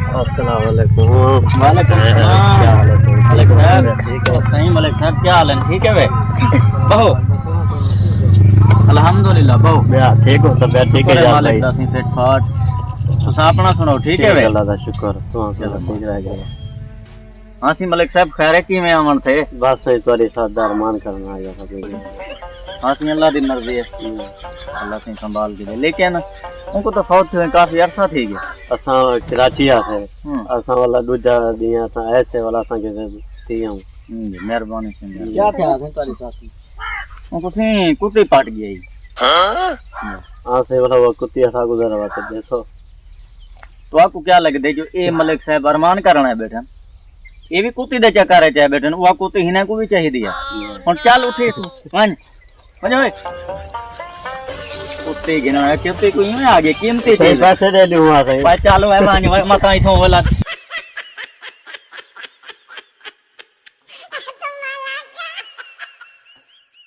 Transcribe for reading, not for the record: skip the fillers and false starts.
अस्सलाम वालेकुम। वालेकुम सलाम। क्या हाल है? मलिक साहब ठीक है। सही मलिक साहब क्या हाल है ठीक है वे बहो अल्हम्दुलिल्लाह बहो मैं ठीक हूँ, तबीयत ठीक है शुक्र है यार मालिक भाई। दा सी फिट फाट तो अपना सुनो ठीक है वे अल्लाह का शुक्र। तो चलो, ठीक रहेगा। हाँ सी मलिक साहब खैर है कि मैं अमन थे बस ये तुम्हारे साथ दरमान करना आ गया था। हाँ सी अल्लाह दी मर्जी है अल्लाह से संभाल के दे लेकिन उनको तो फौत हुए काफी अरसा थी गया असां कराची आसे असां वाला दूजा दिया असां ऐसे वाला असां के थी हूं। मेहरबानी से क्या क्या है तुम्हारे साथ? उनको सी कुत्ते पाट गया ही हां से वाला वो कुत्ती असा गुजर रहा था देखो। तो आपको क्या लगता है जो ये मलिक साहब अरमान करना है बैठन ये भी कुत्ती दे चक्कर है चाहे बैठन वो कुत्ती हिना को भी चाहिए दिया और चल उठे तू वन वने ओए कुत्ते गिना है कुत्ते को यूं आगे कीमती चीज पैसे दे दूंगा सही। भाई चलो है मान मसा इथों वाला